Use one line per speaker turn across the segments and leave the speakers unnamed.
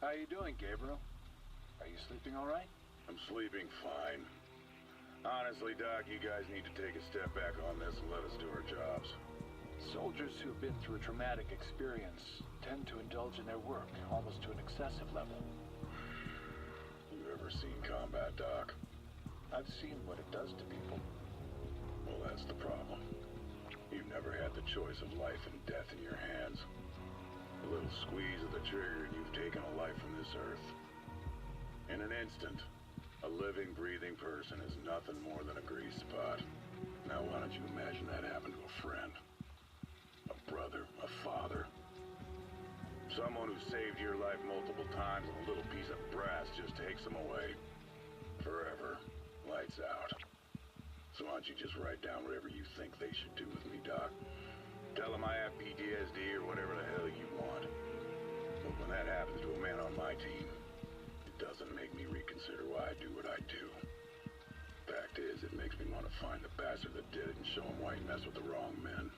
How you doing, Gabriel? Are you sleeping all right?
I'm sleeping fine. Honestly, Doc, you guys need to take a step back on this and let us do our jobs.
Soldiers who've been through a traumatic experience tend to indulge in their work, almost to an excessive level.
You ever seen combat, Doc?
I've seen what it does to people.
Well, that's the problem. You've never had the choice of life and death in your hands. A little squeeze of the trigger and you've taken a life from this earth. In an instant, a living, breathing person is nothing more than a grease spot. Now why don't you imagine that happened to a friend? A brother, a father. Someone who saved your life multiple times and a little piece of brass just takes them away. Forever. Lights out. So why don't you just write down whatever you think they should do with me, Doc? Tell them I have PTSD or whatever the hell you want. But when that happens to a man on my team, it doesn't make me reconsider why I do what I do. Fact is, it makes me want to find the bastard that did it and show him why he messed with the wrong men.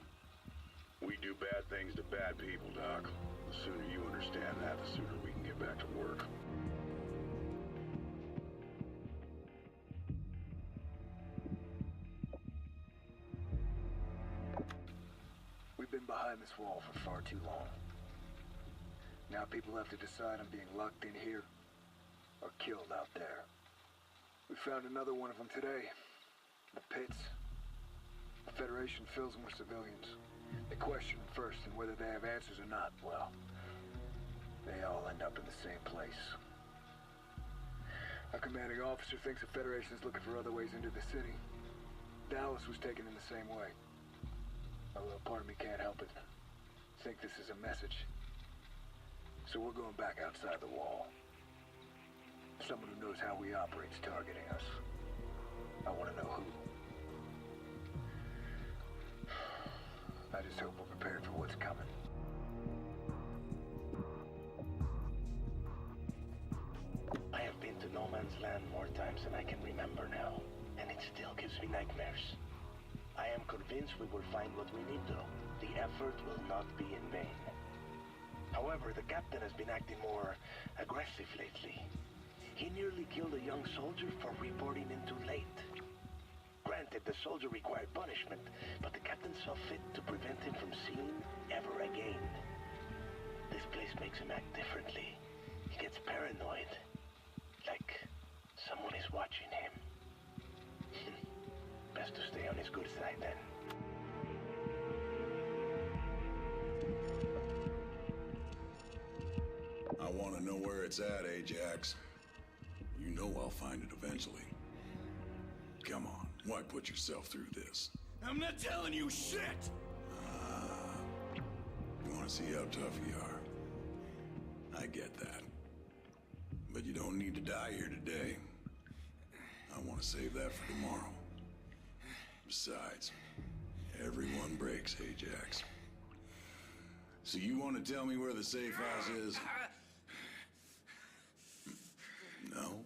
We do bad things to bad people, Doc. The sooner you understand that, the sooner we can get back to work.
We've been behind this wall for far too long. Now people have to decide on being locked in here or killed out there. We found another one of them today. The pits. The Federation fills them with civilians. They question them first, and whether they have answers or not, well, they all end up in the same place. Our commanding officer thinks the Federation is looking for other ways into the city. Dallas was taken in the same way. A little part of me can't help it. Think this is a message. So we're going back outside the wall. Someone who knows how we operate is targeting us. I want to know who. I just hope we're prepared for what's coming.
I have been to No Man's Land more times than I can remember now, and it still gives me nightmares. I am convinced we will find what we need, though. The effort will not be in vain. However, the captain has been acting more aggressive lately. He nearly killed a young soldier for reporting in too late. Granted, the soldier required punishment, but the captain saw fit to prevent him from seeing ever again. This place makes him act differently. He gets paranoid. Like someone is watching him. Best to stay on his good side, then.
I want to know where it's at, Ajax. You know I'll find it eventually. Come on, why put yourself through this?
I'm not telling you shit!
You want to see how tough you are. I get that. But you don't need to die here today. I want to save that for tomorrow. Besides, everyone breaks, Ajax. So you want to tell me where the safe house is? No?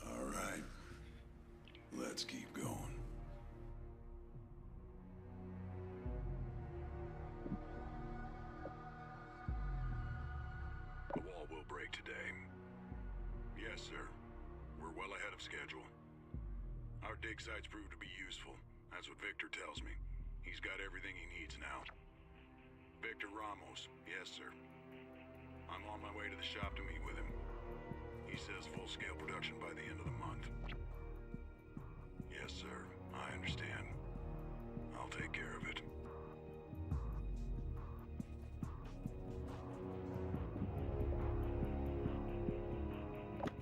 All right. Let's keep going. The wall will break today. Yes, sir. We're well ahead of schedule. Our dig sites proved to be useful. That's what Victor tells me. He's got everything he needs now. Victor Ramos, yes, sir. I'm on my way to the shop to meet with him. He says full-scale production by the end of the month. Yes, sir. I understand. I'll take care of it.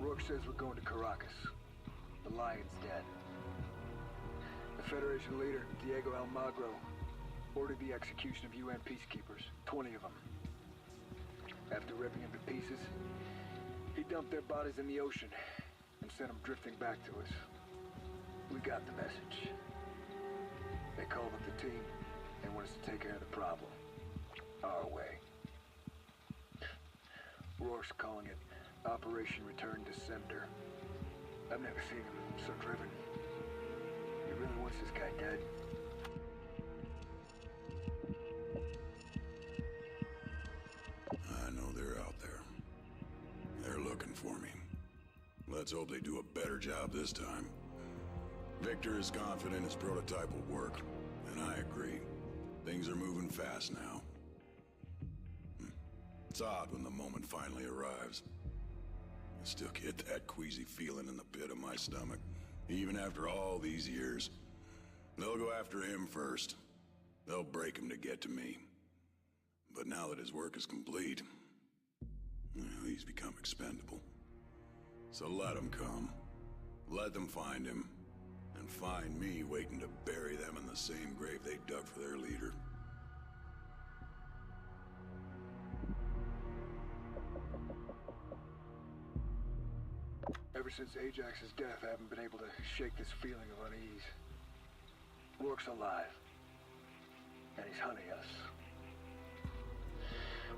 Rourke says we're going to Caracas. The Lion's Den. The Federation leader, Diego Almagro, ordered the execution of UN peacekeepers, 20 of them. After ripping them to pieces, he dumped their bodies in the ocean and sent them drifting back to us. We got the message. They called up the team. They want us to take care of the problem. Our way. Rourke's calling it Operation Return to Sender. I've never seen him so driven. He really wants this guy dead.
I know they're out there. looking for me. Let's hope they do a better job this time. Victor is confident his prototype will work, and I agree. Things are moving fast now. It's odd when the moment finally arrives. I still get that queasy feeling in the pit of my stomach, even after all these years. They'll go after him first. They'll break him to get to me. But now that his work is complete, well, he's become expendable. So let him come. Let them find him. And find me waiting to bury them in the same grave they dug for their leader.
Ever since Ajax's death, I haven't been able to shake this feeling of unease. Rourke's alive. And he's hunting us.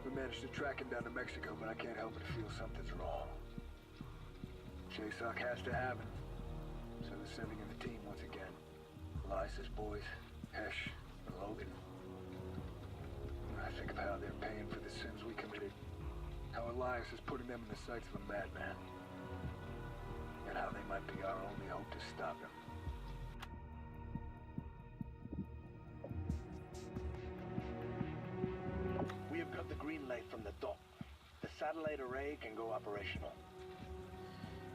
We managed to track him down to Mexico, but I can't help but feel something's wrong. JSOC has to have him. So they're sending in the team once again. Elias's boys, Hesh, and Logan. When I think of how they're paying for the sins we committed, how Elias is putting them in the sights of a madman, and how they might be our only hope to stop him.
We have got the green light from the dock. The satellite array can go operational.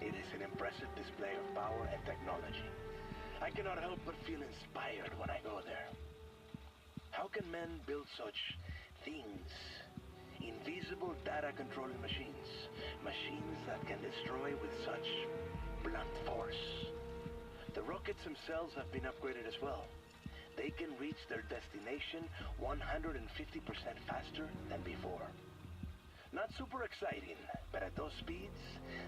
It is an impressive display of power and technology. I cannot help but feel inspired when I go there. How can men build such things? Invisible data-controlling machines. Machines that can destroy with such blunt force. The rockets themselves have been upgraded as well. They can reach their destination 150% faster than before. Not super exciting, but at those speeds,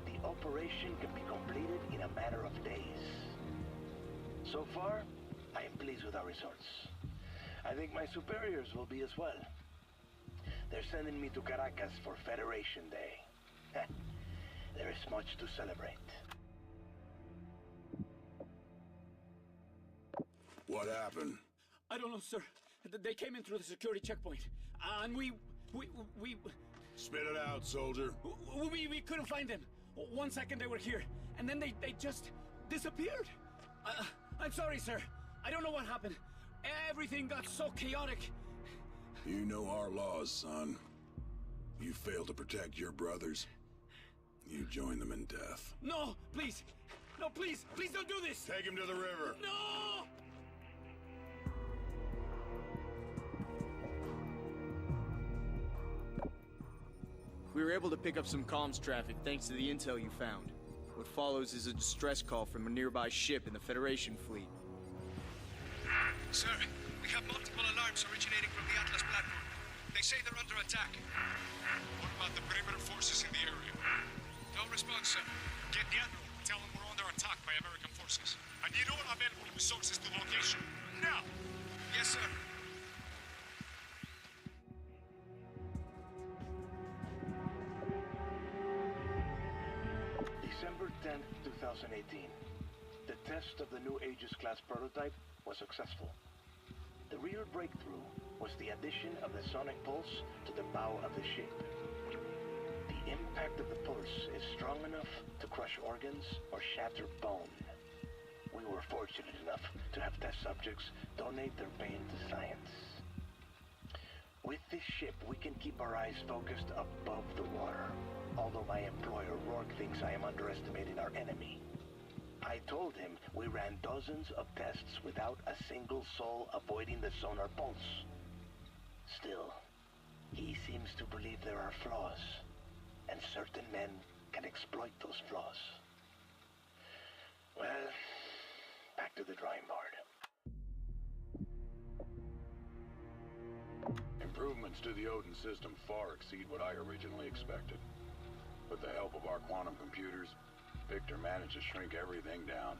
the operation can be completed in a matter of days. So far, I am pleased with our results. I think my superiors will be as well. They're sending me to Caracas for Federation Day. There is much to celebrate.
What happened?
I don't know, sir. They came in through the security checkpoint, and we
Spit it out, soldier.
we couldn't find them. 1 second they were here, and then they just disappeared. I'm sorry, sir. I don't know what happened. Everything got so chaotic.
You know our laws, son. You fail to protect your brothers. You join them in death.
No, please. No, please. Please don't do this.
Take him to the river.
No!
We were able to pick up some comms traffic thanks to the intel you found. What follows is a distress call from a nearby ship in the Federation fleet.
Sir, we have multiple alarms originating from the Atlas platform. They say they're under attack. What about the perimeter forces in the area? No response, sir. Get the Admiral. Tell him we're under attack by American forces. I need all available resources to location. Now! Yes, sir.
December 10th, 2018. The test of the new Aegis-class prototype was successful. The real breakthrough was the addition of the sonic pulse to the bow of the ship. The impact of the pulse is strong enough to crush organs or shatter bone. We were fortunate enough to have test subjects donate their pain to science. With this ship, we can keep our eyes focused above the water, although my employer Rourke thinks I am underestimating our enemy. I told him we ran dozens of tests without a single soul avoiding the sonar pulse. Still, he seems to believe there are flaws, and certain men can exploit those flaws. Well, back to the drawing board.
Improvements to the Odin system far exceed what I originally expected. With the help of our quantum computers, Victor managed to shrink everything down,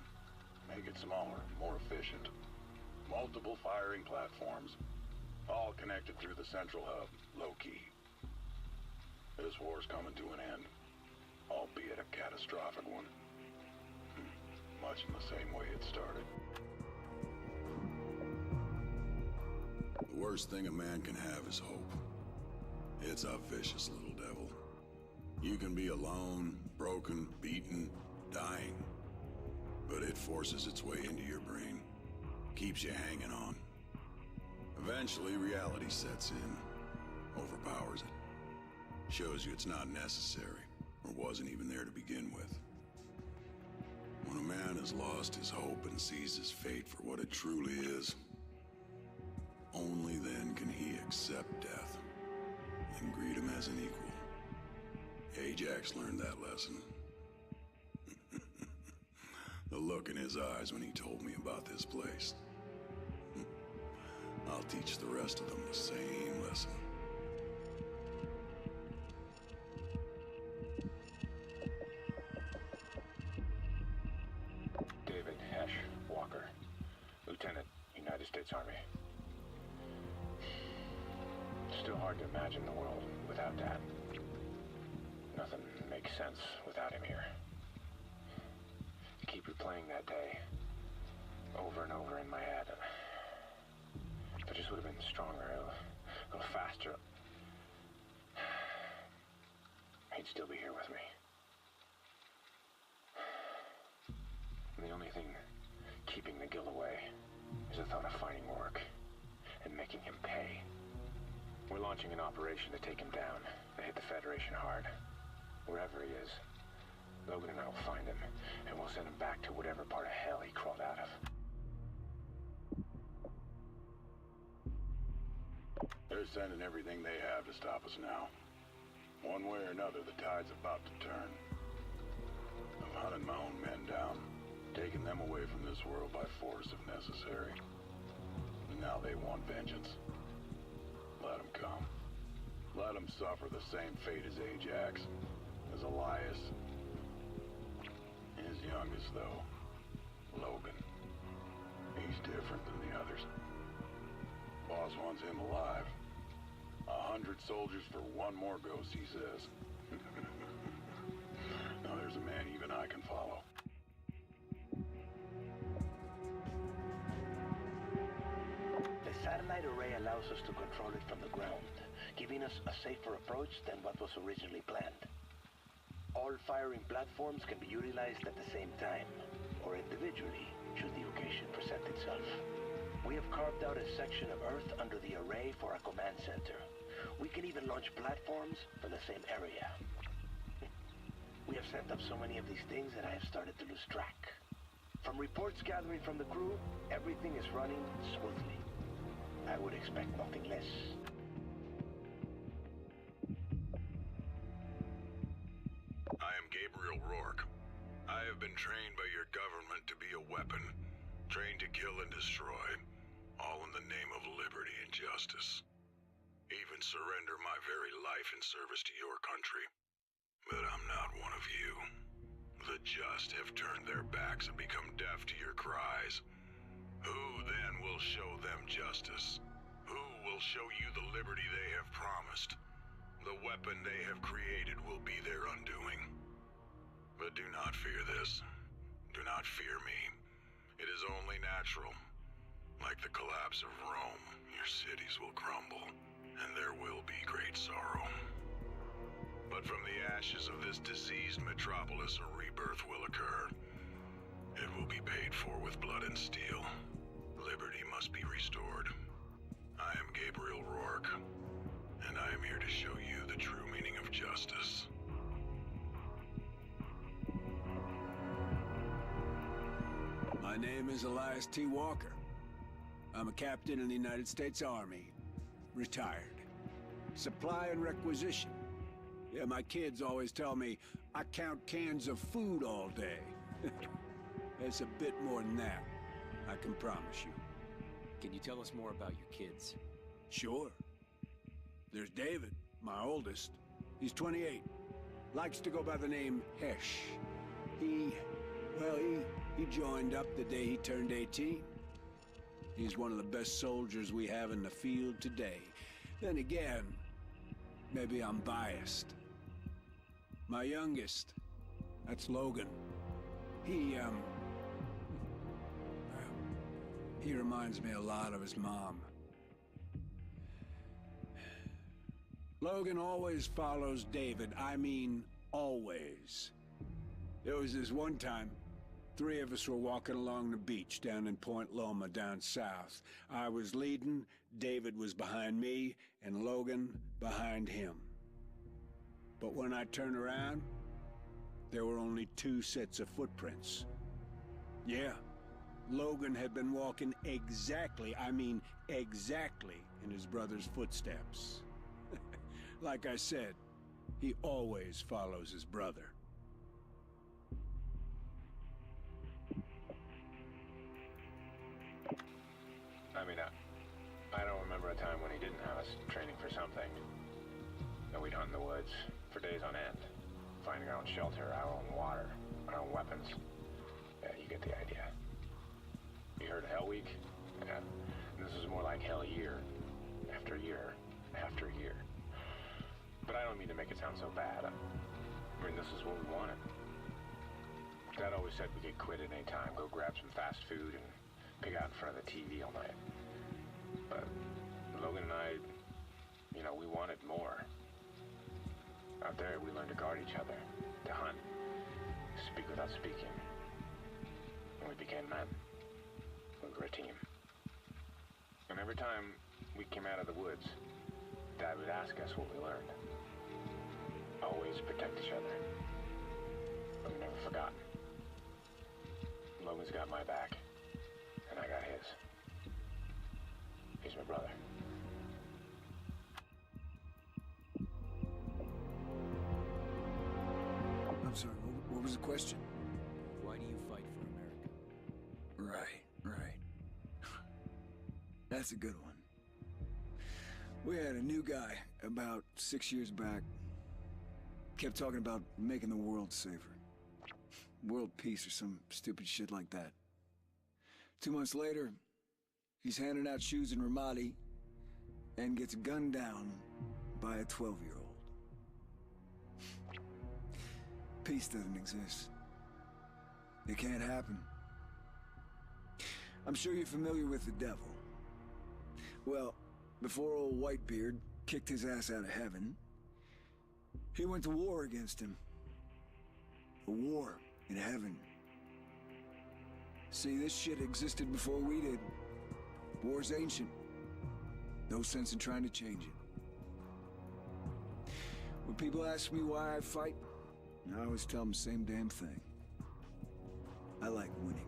make it smaller, more efficient. Multiple firing platforms, all connected through the central hub, low-key. This war's coming to an end, albeit a catastrophic one. Much in the same way it started. The worst thing a man can have is hope. It's a vicious little devil. You can be alone, broken, beaten, dying. But it forces its way into your brain, keeps you hanging on. Eventually, reality sets in, overpowers it, shows you it's not necessary, or wasn't even there to begin with. When a man has lost his hope and sees his fate for what it truly is, only then can he accept death and greet him as an equal. Ajax learned that lesson. The look in his eyes when he told me about this place. I'll teach the rest of them the same lesson.
David Hesh Walker, Lieutenant, United States Army. Still hard to imagine the world without Dad. Nothing makes sense without him here. I keep replaying that day over and over in my head. If I just would have been stronger, a little faster, he'd still be here with me. And the only thing keeping the guilt away is the thought of finding work and making him pay. We're launching an operation to take him down, to hit the Federation hard. Wherever he is, Logan and I will find him, and we'll send him back to whatever part of hell he crawled out of.
They're sending everything they have to stop us now. One way or another, the tide's about to turn. I've hunted my own men down, taken them away from this world by force if necessary. And now they want vengeance. Let them come. Let them suffer the same fate as Ajax, as Elias. His youngest, though, Logan. He's different than the others. Boss wants him alive. 100 soldiers for one more ghost, he says. Now there's a man even I can follow.
The satellite array allows us to control it from the ground, giving us a safer approach than what was originally planned. All firing platforms can be utilized at the same time, or individually, should the occasion present itself. We have carved out a section of Earth under the array for a command center. We can even launch platforms from the same area. We have sent up so many of these things that I have started to lose track. From reports gathering from the crew, everything is running smoothly. I would expect nothing less.
I am Gabriel Rourke. I have been trained by your government to be a weapon, trained to kill and destroy, all in the name of liberty and justice. Even surrender my very life in service to your country. But I'm not one of you. The just have turned their backs and become deaf to your cries. Who then will show them justice? Who will show you the liberty they have promised? The weapon they have created will be their undoing. But do not fear this. Do not fear me. It is only natural. Like the collapse of Rome, your cities will crumble, and there will be great sorrow. But from the ashes of this diseased metropolis, a rebirth will occur. It will be paid for with blood and steel. Liberty must be restored. I am Gabriel Rourke, and I am here to show you the true meaning of justice.
My name is Elias T. Walker. I'm a captain in the United States Army. Retired. Supply and requisition. Yeah, my kids always tell me I count cans of food all day. It's a bit more than that, I can promise you.
Can you tell us more about your kids?
Sure. There's David, my oldest. He's 28. Likes to go by the name Hesh. He joined up the day he turned 18. He's one of the best soldiers we have in the field today. Then again, maybe I'm biased. My youngest, that's Logan. He reminds me a lot of his mom. Logan always follows David. I mean, always. There was this one time, 3 of us were walking along the beach down in Point Loma down south. I was leading, David was behind me, and Logan behind him. But when I turned around, there were only 2 sets of footprints. Yeah, Logan had been walking exactly, I mean exactly, in his brother's footsteps. Like I said, he always follows his brother.
I mean, I don't remember a time when he didn't have us training for something. And we'd hunt in the woods for days on end, finding our own shelter, our own water, our own weapons. Yeah, you get the idea. You heard Hell Week? Yeah. This is more like Hell Year, after year, after year. But I don't mean to make it sound so bad. I mean, this is what we wanted. Dad always said we could quit at any time, go grab some fast food and pig out in front of the TV all night. But Logan and I, you know, we wanted more. Out there, we learned to guard each other, to hunt, speak without speaking. And we became men. We were a team. And every time we came out of the woods, Dad would ask us what we learned. Always protect each other. I've never forgotten. Logan's got my back, and I got his. He's my brother.
I'm sorry, what was the question?
Why do you fight for America?
Right. That's a good one. We had a new guy about 6 years back. Kept talking about making the world safer. World peace or some stupid shit like that. 2 months later, he's handing out shoes in Ramadi and gets gunned down by a 12-year-old. Peace doesn't exist. It can't happen. I'm sure you're familiar with the devil. Well, before old Whitebeard kicked his ass out of heaven, he went to war against him. A war in heaven. See, this shit existed before we did. War's ancient. No sense in trying to change it. When people ask me why I fight, I always tell them the same damn thing. I like winning.